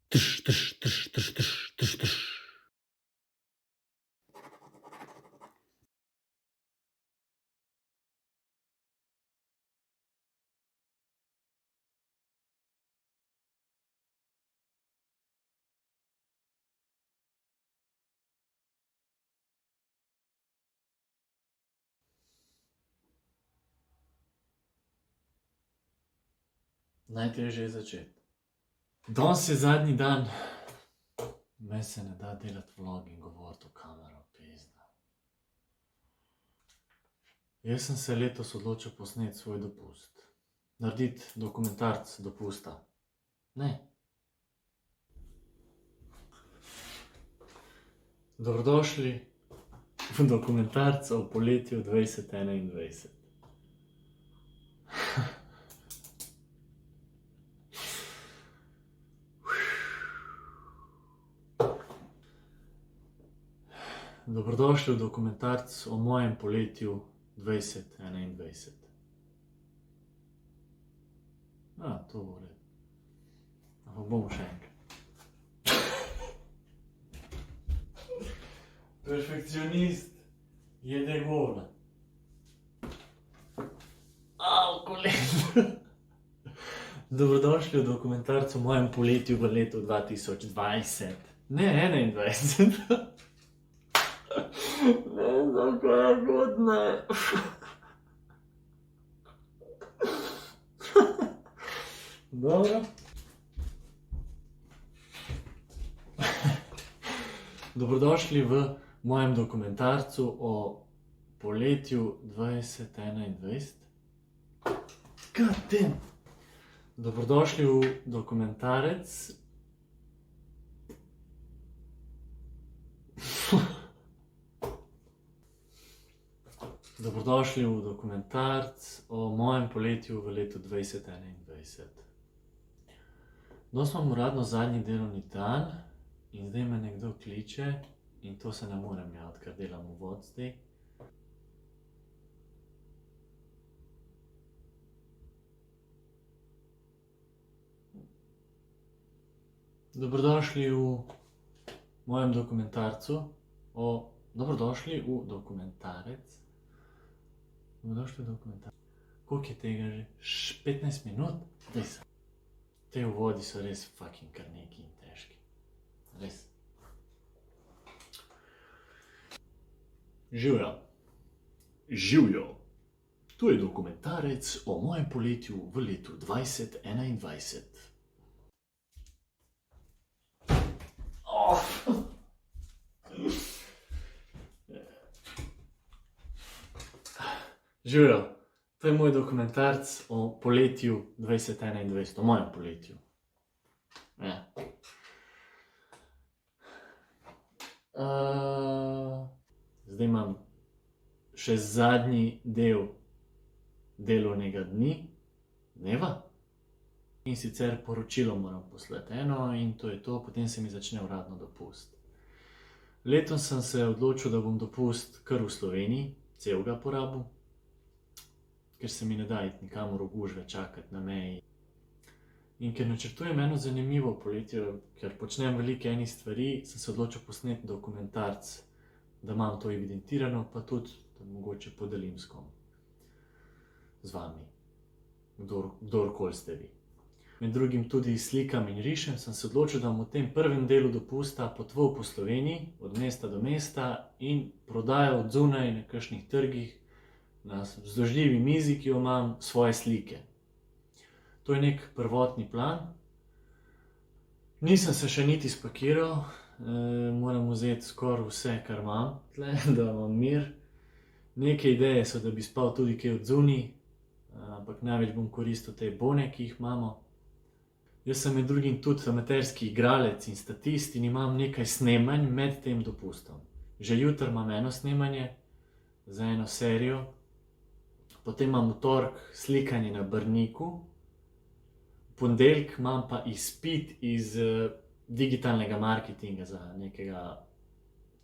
Tš, tš, tš, tš, tš, tš, tš. Najtežje je začeti. Danes je zadnji dan, me se ne da delati vlog in govoriti v kamero, pizda. Jaz sem se letos odločil posneti svoj dopust. Narediti dokumentarc dopusta. Ne. Dobrodošli v dokumentarcu o poletju 2021. Dobrodošli v dokumentarc o mojem poletju 2021. To bo red. Ampak bomo še enkrat. Perfekcionist jede govna. Koleno. Dobrodošli v dokumentarcu o mojem poletju v letu 2020. Ne 21. Ne, zakaj god ne. Dobro. Dobrodošli v mojem dokumentarcu o poletju 2021. God damn. Dobrodošli v dokumentarec. Dobrodošli v dokumentarc o mojem poletju v letu 2021. Danes imam uradno zadnji delovni dan in zdaj me nekdo kliče in to se ne morem javiti, ker delam uvod zdaj. Dobrodošli v mojem dokumentarcu o... Dobrodošli v dokumentarec. Dobrodošli v dokumentarec. Koliko je tega že? 15 minut? Daj se. Te uvodi so res fucking kar neki in težki. Res. Živjo. Živjo. Tu je dokumentarec o mojem poletju v letu 2021. Živjo, to je moj dokumentarc o poletju 2021, o mojem poletju. Zdaj imam še zadnji del delovnega dneva. In sicer poročilo moram poslati eno in to je to, potem se mi začne uradno dopust. Letos sem se odločil, da bom dopust kar v Sloveniji, celega porabil, ker se mi ne da iti nikamor v gužve čakati na meji. In ker načrtujem eno zanimivo poletje, ker počnem velike enih stvari, sem se odločil posneti dokumentarc, da imam to evidentirano, pa tudi, da mogoče podelim s kom. Z vami. Kdorkoli ste vi. Med drugim tudi slikam in rišem, sem se odločil, da bom v tem prvem delu dopusta potoval po Sloveniji, od mesta do mesta in prodajal od zunaj na kakšnih trgih, na vzdržljivi mizi, ki jo imam, svoje slike. To je nek prvotni plan. Nisem se še niti spakiral, moram vzeti skoraj vse, kar imam, tle, da imam mir. Neke ideje so, da bi spal tudi kaj od zunaj, ampak največ bom koristil te bone, ki jih imamo. Jaz sem med drugim tudi amaterski igralec in statist in imam nekaj snemanj med tem dopustom. Že jutri imam eno snemanje za eno serijo, potem imam v torek slikanje na Brniku, v ponedeljek imam pa izpit iz digitalnega marketinga za nekega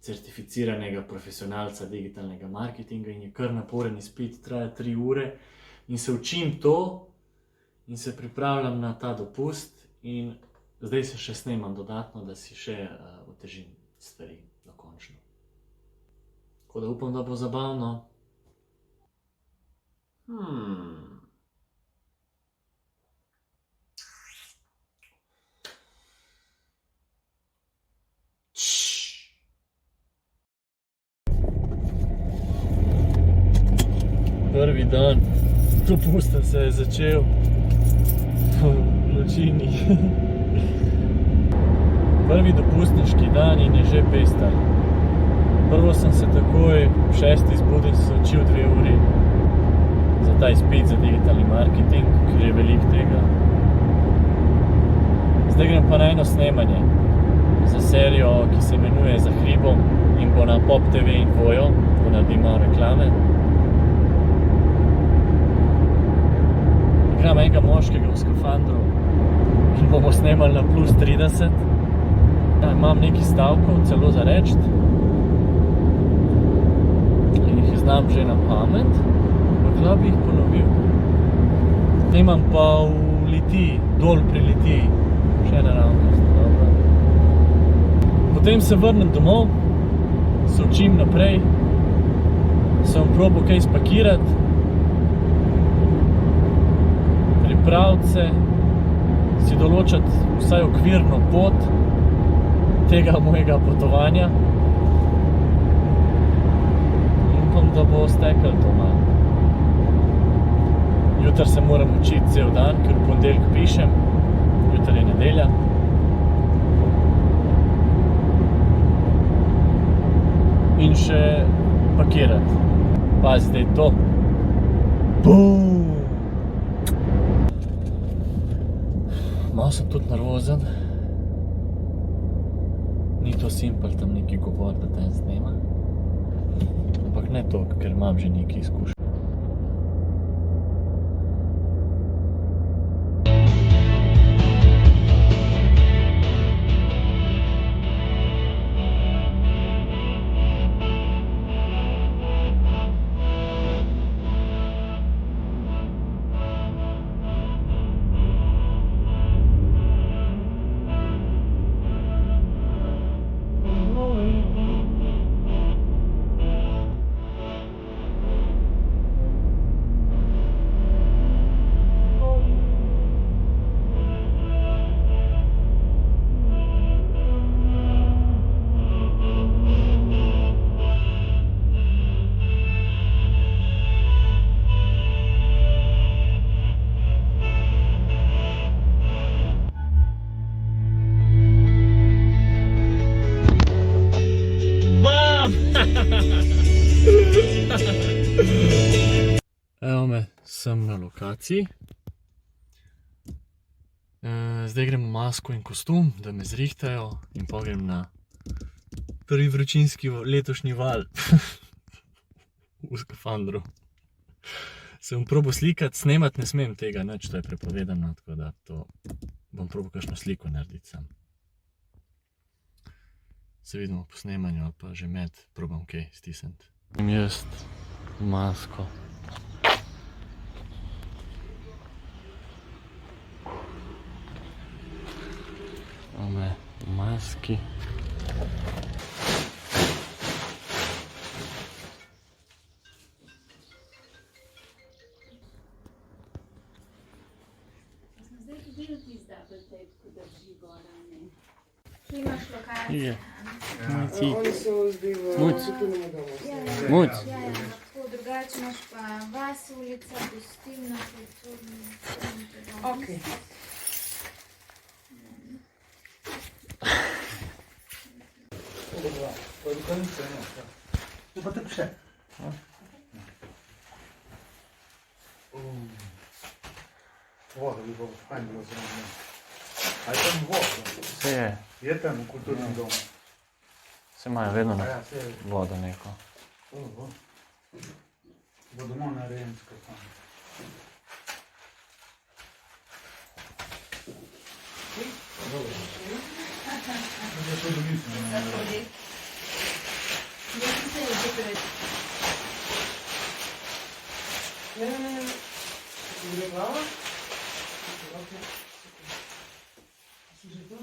certificiranega profesionalca digitalnega marketinga in je kar naporen izpit, traja 3 ure in se učim to in se pripravljam na ta dopust in Zdaj se še snemam dodatno, da si še otežim stvari dokončno. Tako da upam, da bo zabavno. Prvi dan dopusta se je začel v Ločini. Prvi dopustniški dan in je že pester. Prvo sem se takoj v 6. zbudil in se učil 2 uri za ta izpit za digitalni marketing, ker je veliko tega. Zdaj grem pa na eno snemanje za serijo, ki se imenuje Za hribom in bo na Pop TV in Voyo, tako naredim malo reklame. Igram enega moškega v skafandru in bomo snemali na plus 30. Ja, imam nekaj stavkov, celo za reči. In jih znam že na pamet, lahko bi jih ponovil. Snemam pa v Litiji, dol pri Litiji, še naravnost. Potem se vrnem domov, se učim naprej, sem probal kaj spakirati, pripraviti se, si določiti vsaj okvirno pot tega mojega potovanja. Upam, da bo steklo to malo. Jutri se moram učiti cel dan, ker v ponedeljek pišem, jutri je nedelja. In še pakirati. Pazi, zdaj to. Bum! Malo sem tudi nervozen. Ni to simpel tam neki govor, da te snema. Ampak ne toliko, ker imam že nekaj izkušenj. Evo me, sem na lokaciji. Zdaj grem v masko in kostum, da me zrihtajo in pa grem na prvi vročinski letošnji val v skafandru. Se bom probal slikati, snemati ne smem tega, nič, to je prepovedano, tako da to bom probal kakšno sliko narediti sam. Se vidimo po snemanju, ali pa že med probam kaj stisniti. Grem jaz masko. Ome v maski. Zdaj dobili tisti double tape, ko drži gora, ne? Ki imaš lokacijo. Oni so zdaj v kulturnem domu. Muc. Ja, tako drugače imaš pa Vas ulica, gostilna, kulturni dom. Okej. To pa tako še. Voda bi bilo fajn bilo za mene. A je tam voda? Vse je. Je tam v kulturnem domu? Vse imajo vedno Ja, vse je. vodo neko. Bo domov narejen skafan. Dobro. Da to domislim. Gdje si se je pred? Ne. Gre glava? Si že to?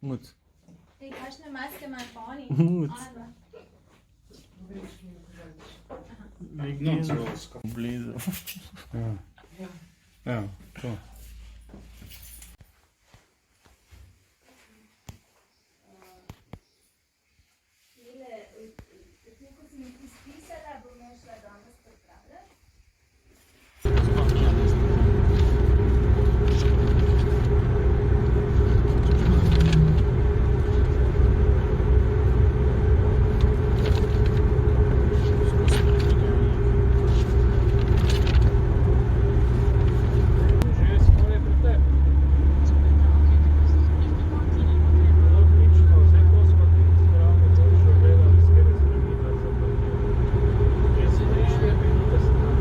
Muc. Ej, kakšne maske imajo pa oni? Muc. Ona dva. Nocevska. Blizu. Ja, to. Ko si mi ti spisala, bomo šla danes pripravljati. Že skoraj pri tebi. Odlično, vse to smo ti ravno točno gledali, s kere se premita za to. Jaz si 3-4 minute sem tam.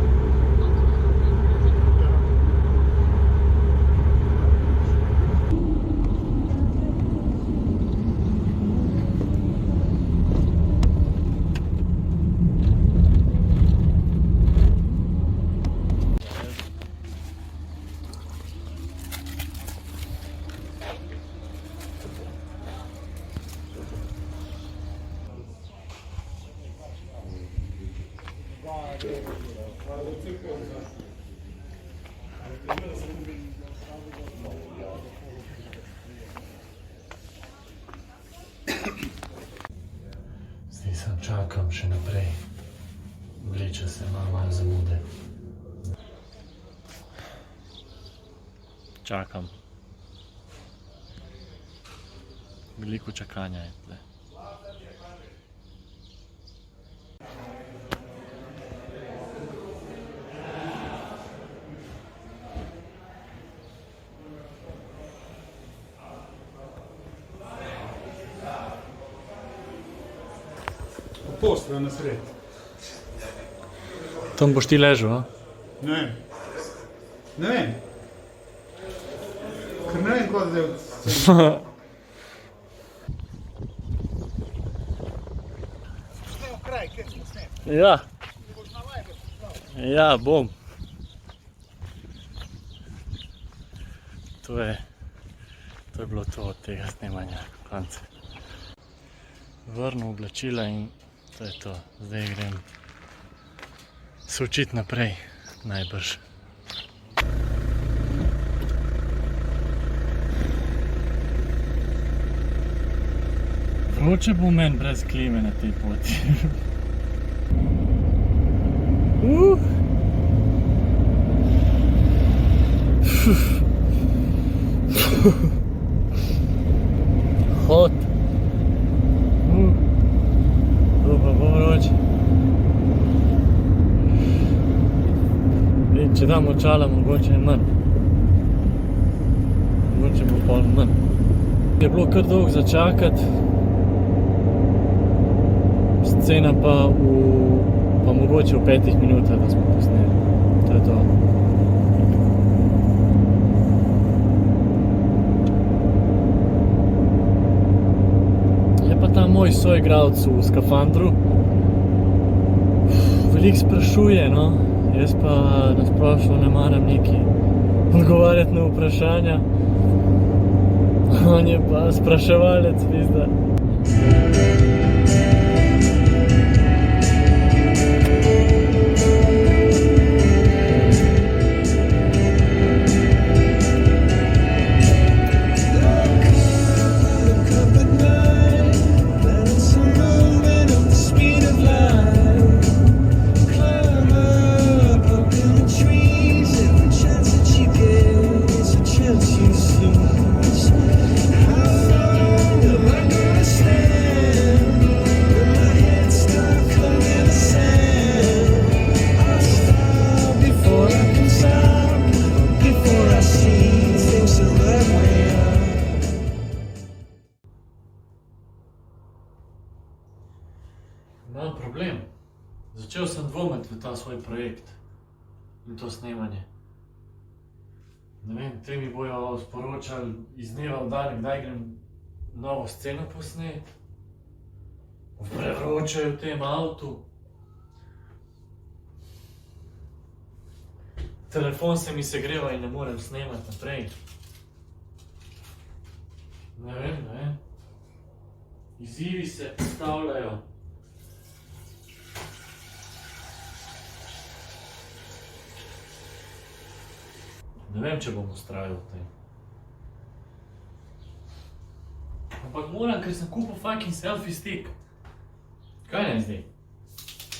Zdaj sem čakam še naprej. Vleče se malo zamude. Čakam. Veliko čakanja je tle. Postra na sred. Tam boš ti ležal, a? Ne vem. Ne vem. Ker ne vem, kaj zdaj Snemo kraj, kjer smo snemi. Ja. Ja, bom. To je bilo to od tega snemanja. Konec. Vrnil oblačila in to je to. Zdaj grem se učiti naprej, najbrž. Vroče bo meni brez klime na tej poti. Hot. To pa bo vroče. Če dam očala, mogoče je manj. Mogoče bo pol manj. Je bilo kar dolgo začakati. Scena pa mogoče v 5 minutah, da smo posneli. To je to. Je pa ta moj soigralec v skafandru. Veliko sprašuje, no. Jaz pa nasplošno ne maram neki odgovarjati na vprašanja. On je pa spraševalec, pizda. Imam problem. Začel sem dvomiti v ta svoj projekt in to snemanje. Ne vem, te mi bojo sporočali iz dneva v dan, kdaj grem novo sceno posnet. Prevroče je v tem avtu. Telefon se mi segreva in ne morem snemati naprej. Ne vem. Izzivi se postavljajo. Ne vem, če bom ustrajal v tem. Ampak moram, ker sem kupil fucking selfie stick. Kaj naj zdaj?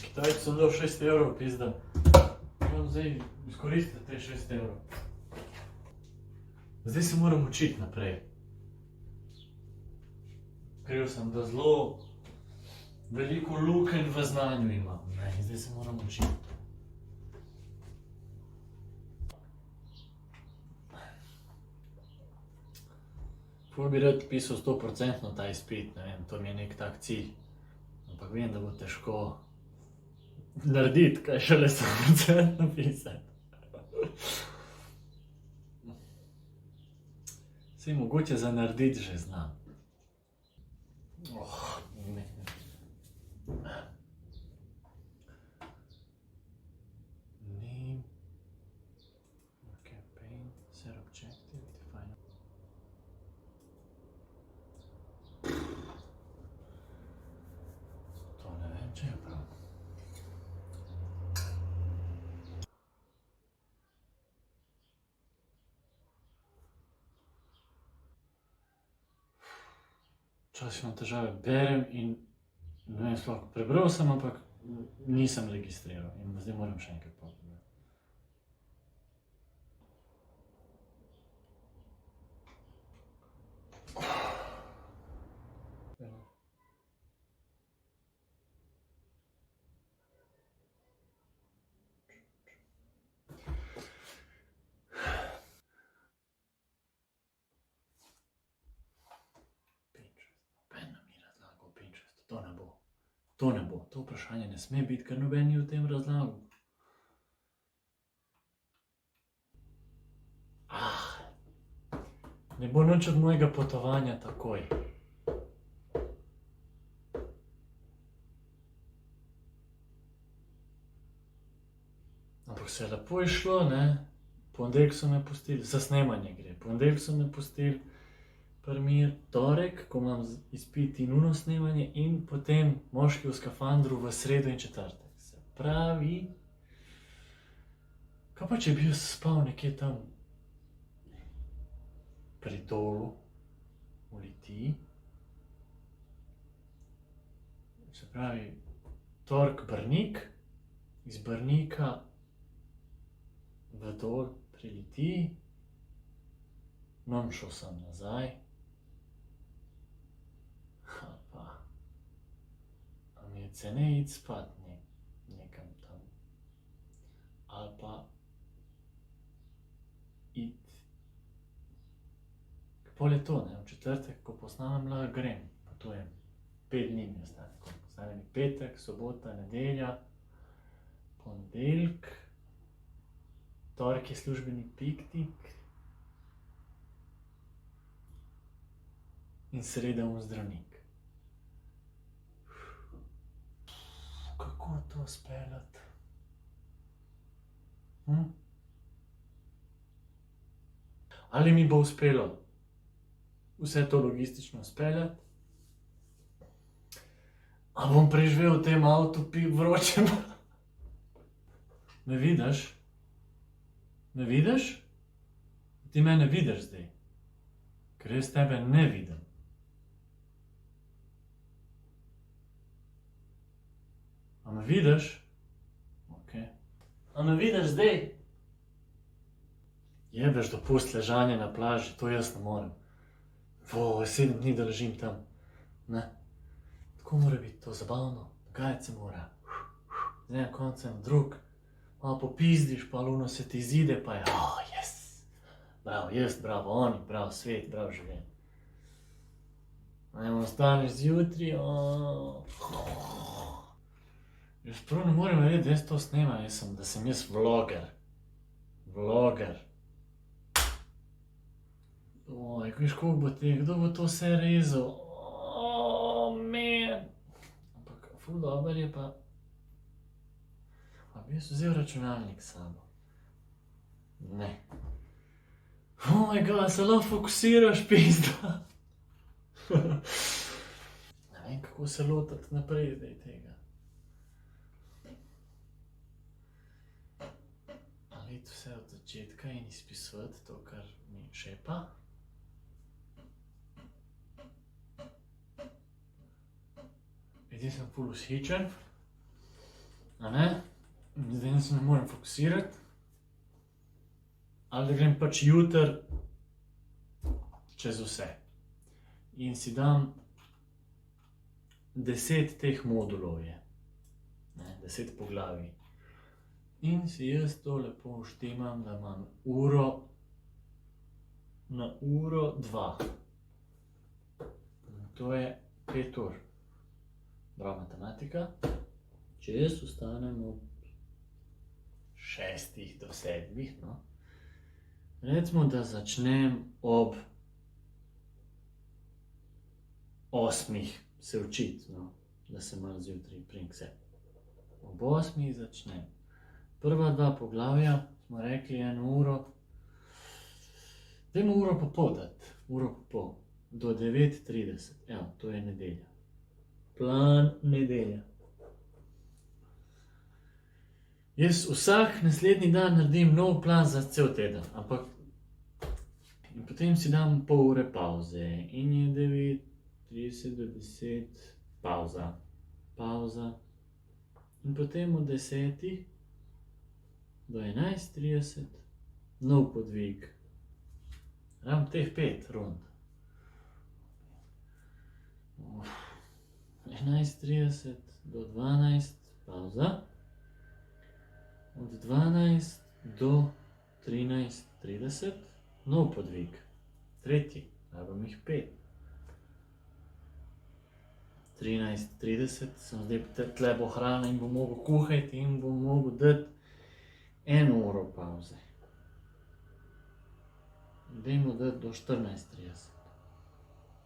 Kitajcu sem dal 6 evrov, pizda. Moram zdaj izkoristiti te 6 evrov. Zdaj se moram učiti naprej. Kriv sem, da zelo veliko lukenj v znanju imam. Ne, zdaj se moram učiti. Ful bi rad pisal 100% ta izpit, ne vem, to mi je nek tak cilj. Ampak vem, da bo težko narediti, kaj šele 100% napisati. Saj mogoče za narediti že znam. Ne. Name, campaign, set objective, define. To ne vem, če je prav. Včasih imam težave, berem in ne vem, sploh prebral sem, ampak nisem registriral in zdaj moram še enkrat povedati. To ne bo. To vprašanje ne sme biti, ker noben ni v tem razlagal. Ne bo nič od mojega potovanja takoj. Ampak se je lepo išlo, ne? Ponedeljek so me pustili, za snemanje gre. Ponedeljek so me pustili, premier, torek, ko imam izpit in uno snemanje, in potem moški v skafandru v sredo in četrtek. Se pravi, kaj pa če bi jaz spal nekje tam pri Dolu v Litiji? Se pravi, torek Brnik, iz Brnika v Dol pri Litiji, non šel sem nazaj. A mi je ceneje iti spat nekam tam. Ali pa iti. Pol je to, ne, v četrtek, ko posnamem, lahko grem. Potujem 5 dni mi ostane. Ostane mi petek, sobota, nedelja, ponedeljek, torek je službeni piknik in sreda v zdravnik. Kako to speljati? Ali mi bo uspelo vse to logistično speljati? A bom preživel v tem avtu vročem? Me vidiš? Me vidiš? Ti mene vidiš zdaj, ker jaz tebe ne vidim. A me vidiš? Ok. A me vidiš zdaj? Jebeš dopust ležanje na plaži, to jaz ne morem. 7 dni da ležim tam. Ne. Tako mora biti to zabavno, dogajati se mora. Z enim koncem drug, malo popizdiš, pa luno se ti zide, pa je, yes. Bravo, jaz, bravo, oni, bravo, svet, bravo, življenje. Ajmo, ostaneš zjutri, Jaz prav ne morem verjeti, da jaz to snemam, da sem jaz vloger. Vloger. Viš, koliko bo teh, kdo bo to vse rezal? Man. Ampak, ful dober je pa... A bi jaz vzel računalnik s sabo? Ne. Oh my god, se lahko fokusiraš, pizda. Ne vem, kako se lotiti naprej zdaj tega. Ali vse od začetka in izpisovati to, kar mi šepa. Zdaj sem ful vzhičen, a ne? Zdaj se ne morem fokusirati. Ali da grem pač jutri čez vse. In si dam 10 teh modulov je. Ne, 10 poglavij. In si jaz to lepo vštemam, da imam uro na uro 2. In to je 5 ur. Prav matematika. Če jaz vstanem ob 6 do 7, no. Recimo, da začnem ob 8 se učiti, no. Da se malo zjutraj prinkse. Ob 8 začnem. Prva 2 poglavja smo rekli 1 uro. Dajmo uro pa pol dati. Uro pa pol. Do 9:30. Evo, to je nedelja. Plan nedelja. Jaz vsak naslednji dan naredim nov plan za cel teden, ampak in potem si dam pol ure pavze in je 9:30 do 10 pavza. Pavza. In potem od 10 do 11:30 nov podvig. Ravno teh 5 rund. 11:30 do 12 pavza. Od 12 do 13:30 nov podvig. Tretji, rabim jih 5. 13:30 sem zdaj tle bo hrana in bom mogel kuhati in bom mogel dati 1 uro pavze. Dajmo dati do 14:30.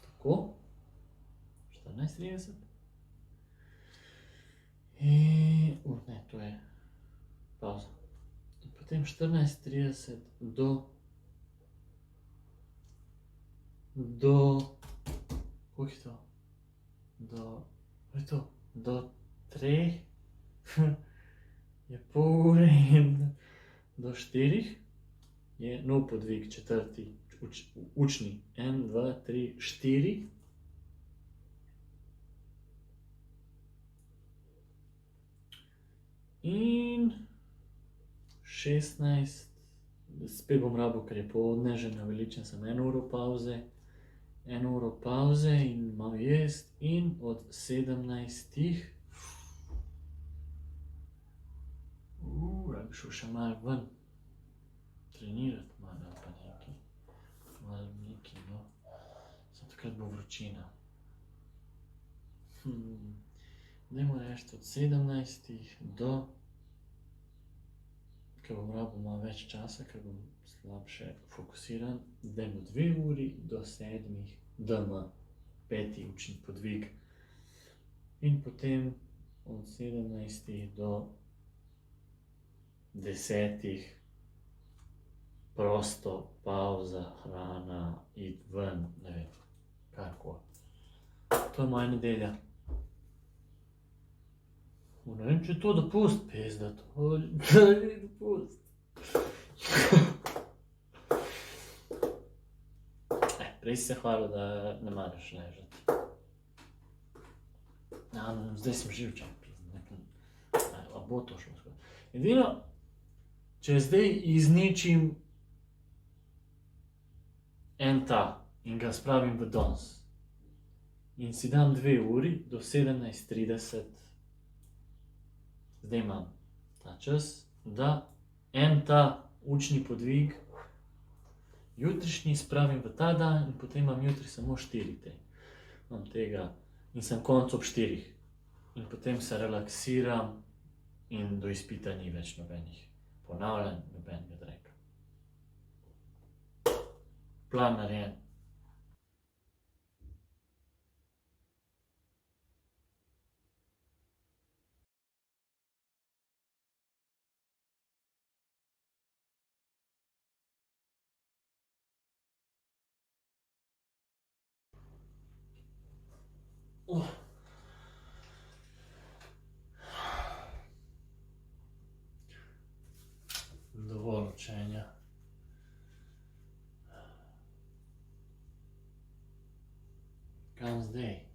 Tako. 14:30. In, ne, to je pauza. In potem 14:30 do, koliko je to? Do 3 je pol ure in do 4 je nov podvig, četrti, učni. 1, 2, 3, 4. In 16, spet bom rabil, ker je poldne, že naveličen sem 1 uro pavze. 1 uro pavze in malo jest in od 17. Bi šel še malo ven. Trenirati malo ali pa nekaj. Malo nekaj, no. Samo takrat bo vročina. Dajmo reči od 17 do, ker bom rabil malo več časa, ker bom slabše fokusiran, dajmo 2 uri do 7 DM, 5. učni podvig. In potem od 17 do 10 prosto, pauza, hrana, iti ven, ne vem, karkoli. To je moja nedelja. Ne vem, če je to dopust, pizda, to je dopust. Prej si se hvalil, da ne maraš ležati. Zdaj sem živčen, pizda. A bo to šlo skozi. Edino, če zdaj izničim en ta in ga spravim v danes in si dam 2 uri do 17:30, zdaj imam ta čas, da en ta učni podvig jutrišnji spravim v ta dan in potem imam jutri samo 4 te. Imam tega in sem konc ob 4. In potem se relaksiram in do izpita ni več nobenih ponavljanj, nobenega dreka. Plan narejen. Dovolj učenja. Kam zdaj?